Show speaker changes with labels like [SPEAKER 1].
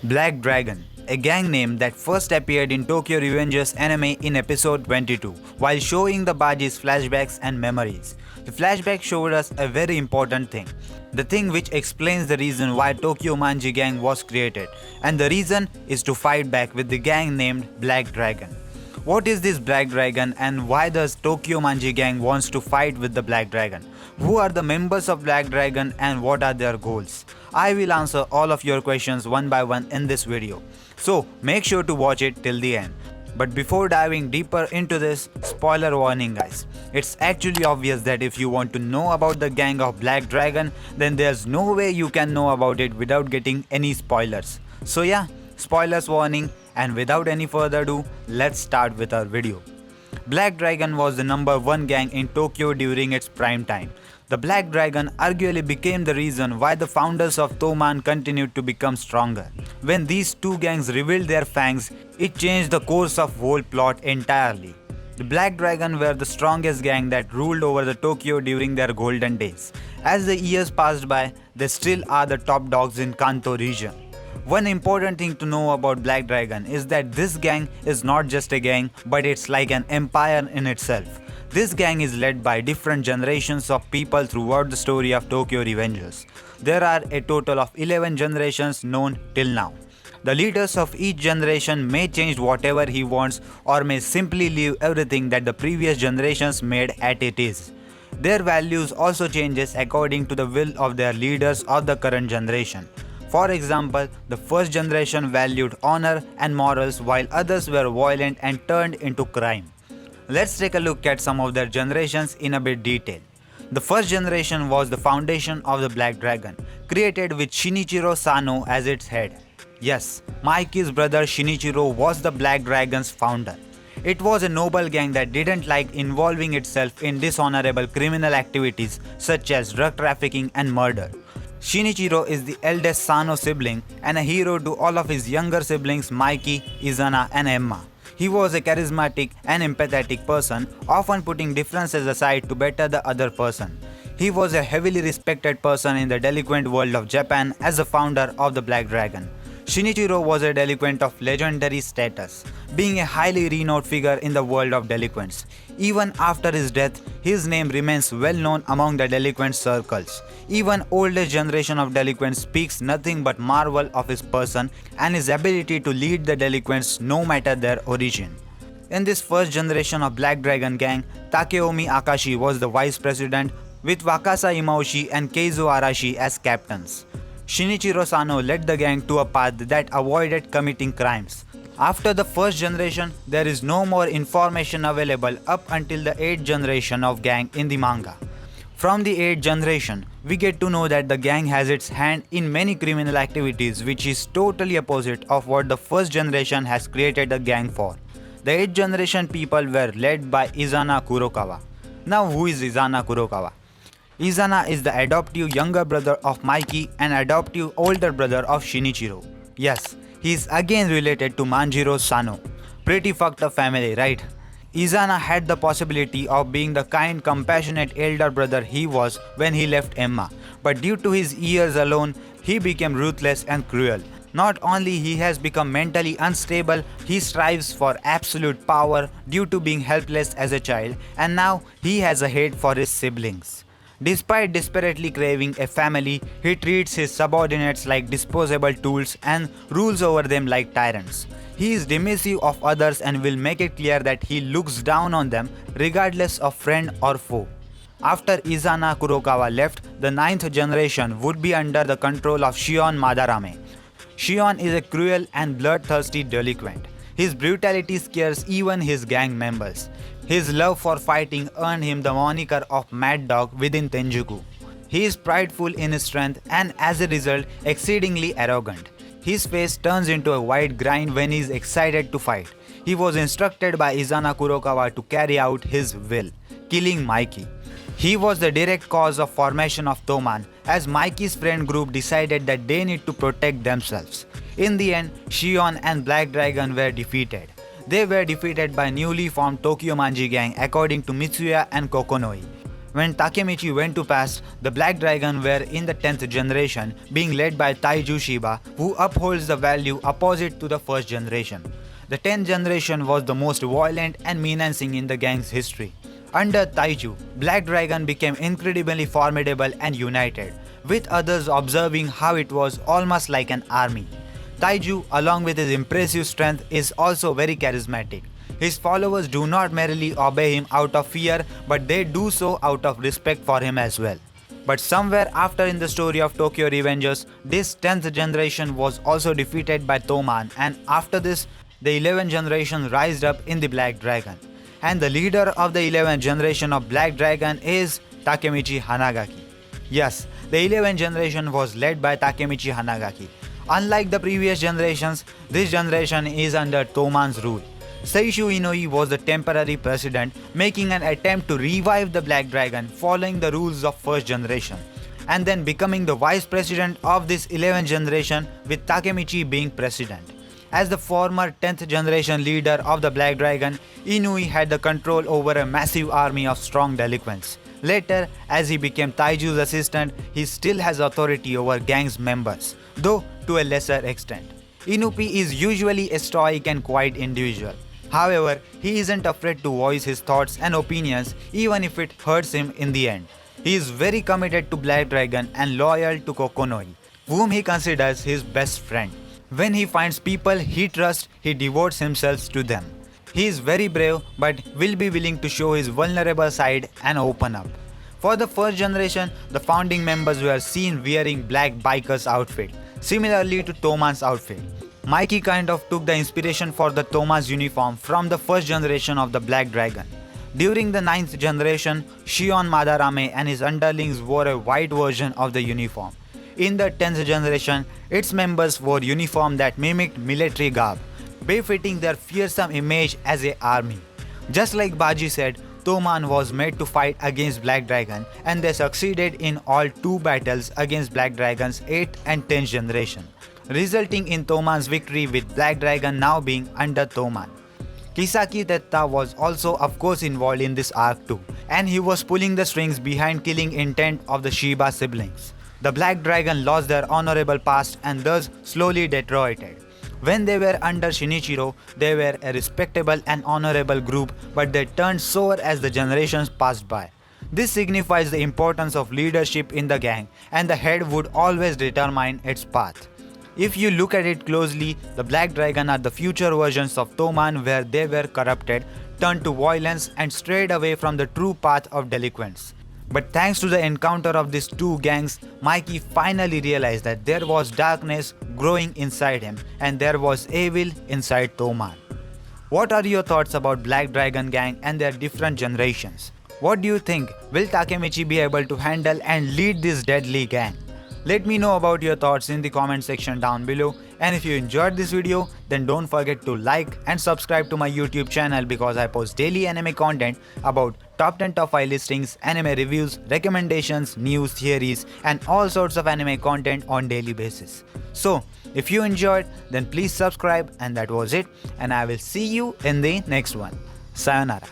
[SPEAKER 1] Black Dragon, a gang name that first appeared in Tokyo Revengers anime in episode 22, while showing the Baji's flashbacks and memories. The flashback showed us a very important thing, the thing which explains the reason why Tokyo Manji Gang was created, and the reason is to fight back with the gang named Black Dragon. What is this Black Dragon and why does Tokyo Manji Gang wants to fight with the Black Dragon? Who are the members of Black Dragon and what are their goals? I will answer all of your questions one by one in this video. So make sure to watch it till the end. But before diving deeper into this, spoiler warning guys. It's actually obvious that if you want to know about the gang of Black Dragon, then there's no way you can know about it without getting any spoilers. So yeah, spoilers warning, and without any further ado, let's start with our video. Black Dragon was the number one gang in Tokyo during its prime time. The Black Dragon arguably became the reason why the founders of Toman continued to become stronger. When these two gangs revealed their fangs, it changed the course of whole plot entirely. The Black Dragon were the strongest gang that ruled over the Tokyo during their golden days. As the years passed by, they still are the top dogs in Kanto region. One important thing to know about Black Dragon is that this gang is not just a gang, but it's like an empire in itself. This gang is led by different generations of people throughout the story of Tokyo Revengers. There are a total of 11 generations known till now. The leaders of each generation may change whatever he wants or may simply leave everything that the previous generations made at it is. Their values also changes according to the will of their leaders of the current generation. For example, the first generation valued honor and morals while others were violent and turned into crime. Let's take a look at some of their generations in a bit detail. The first generation was the foundation of the Black Dragon, created with Shinichiro Sano as its head. Yes, Mikey's brother Shinichiro was the Black Dragon's founder. It was a noble gang that didn't like involving itself in dishonorable criminal activities such as drug trafficking and murder. Shinichiro is the eldest Sano sibling and a hero to all of his younger siblings Mikey, Izana and Emma. He was a charismatic and empathetic person, often putting differences aside to better the other person. He was a heavily respected person in the delinquent world of Japan as the founder of the Black Dragon. Shinichiro was a delinquent of legendary status, being a highly renowned figure in the world of delinquents. Even after his death, his name remains well known among the delinquent circles. Even older generation of delinquents speaks nothing but marvel of his person and his ability to lead the delinquents no matter their origin. In this first generation of Black Dragon gang, Takeomi Akashi was the vice president with Wakasa Imaushi and Keizo Arashi as captains. Shinichiro Sano led the gang to a path that avoided committing crimes. After the first generation, there is no more information available up until the 8th generation of gang in the manga. From the 8th generation, we get to know that the gang has its hand in many criminal activities which is totally opposite of what the first generation has created the gang for. The 8th generation people were led by Izana Kurokawa. Now who is Izana Kurokawa? Izana is the adoptive younger brother of Mikey and adoptive older brother of Shinichiro. Yes, he is again related to Manjiro Sano. Pretty fucked up family, right? Izana had the possibility of being the kind, compassionate elder brother he was when he left Emma, but due to his years alone, he became ruthless and cruel. Not only he has become mentally unstable, he strives for absolute power due to being helpless as a child, and now he has a hate for his siblings. Despite desperately craving a family, he treats his subordinates like disposable tools and rules over them like tyrants. He is dismissive of others and will make it clear that he looks down on them regardless of friend or foe. After Izana Kurokawa left, the 9th generation would be under the control of Shion Madarame. Shion is a cruel and bloodthirsty delinquent. His brutality scares even his gang members. His love for fighting earned him the moniker of Mad Dog within Tenjuku. He is prideful in his strength and as a result exceedingly arrogant. His face turns into a white grind when he is excited to fight. He was instructed by Izana Kurokawa to carry out his will, killing Mikey. He was the direct cause of formation of Toman as Mikey's friend group decided that they need to protect themselves. In the end, Shion and Black Dragon were defeated. They were defeated by newly formed Tokyo Manji Gang according to Mitsuya and Kokonoi. When Takemichi went to past, the Black Dragon were in the 10th generation, being led by Taiju Shiba, who upholds the value opposite to the first generation. The 10th generation was the most violent and menacing in the gang's history. Under Taiju, Black Dragon became incredibly formidable and united, with others observing how it was almost like an army. Taiju, along with his impressive strength, is also very charismatic. His followers do not merely obey him out of fear, but they do so out of respect for him as well. But somewhere after in the story of Tokyo Revengers, this 10th generation was also defeated by Toman, and after this, the 11th generation rised up in the Black Dragon. And the leader of the 11th generation of Black Dragon is Takemichi Hanagaki. Yes, the 11th generation was led by Takemichi Hanagaki. Unlike the previous generations, this generation is under Toman's rule. Seishu Inoi was the temporary president, making an attempt to revive the Black Dragon following the rules of first generation, and then becoming the vice president of this 11th generation with Takemichi being president. As the former 10th generation leader of the Black Dragon, Inui had the control over a massive army of strong delinquents. Later, as he became Taiju's assistant, he still has authority over gang's members, though to a lesser extent. Inupi is usually a stoic and quiet individual. However, he isn't afraid to voice his thoughts and opinions even if it hurts him in the end. He is very committed to Black Dragon and loyal to Kokonoi, whom he considers his best friend. When he finds people he trusts, he devotes himself to them. He is very brave but will be willing to show his vulnerable side and open up. For the first generation, the founding members were seen wearing black bikers outfit, similarly to Toman's outfit. Mikey kind of took the inspiration for the Toma's uniform from the first generation of the Black Dragon. During the 9th generation, Shion Madarame and his underlings wore a white version of the uniform. In the 10th generation, its members wore uniform that mimicked military garb, befitting their fearsome image as an army. Just like Baji said, Toman was made to fight against Black Dragon, and they succeeded in all 2 battles against Black Dragon's 8th and 10th generation, resulting in Toman's victory with Black Dragon now being under Toman. Kisaki Tetta was also of course involved in this arc too, and he was pulling the strings behind killing intent of the Shiba siblings. The Black Dragon lost their honorable past and thus slowly deteriorated. When they were under Shinichiro, they were a respectable and honorable group, but they turned sour as the generations passed by. This signifies the importance of leadership in the gang, and the head would always determine its path. If you look at it closely, the Black Dragon are the future versions of Toman, where they were corrupted, turned to violence and strayed away from the true path of delinquents. But thanks to the encounter of these 2 gangs, Mikey finally realized that there was darkness growing inside him and there was evil inside Toman. What are your thoughts about Black Dragon gang and their different generations? What do you think? Will Takemichi be able to handle and lead this deadly gang? Let me know about your thoughts in the comment section down below, and if you enjoyed this video, then don't forget to like and subscribe to my YouTube channel because I post daily anime content about top 10 top 5 listings, anime reviews, recommendations, news, theories and all sorts of anime content on daily basis. So, if you enjoyed, then please subscribe, and that was it, and I will see you in the next one. Sayonara.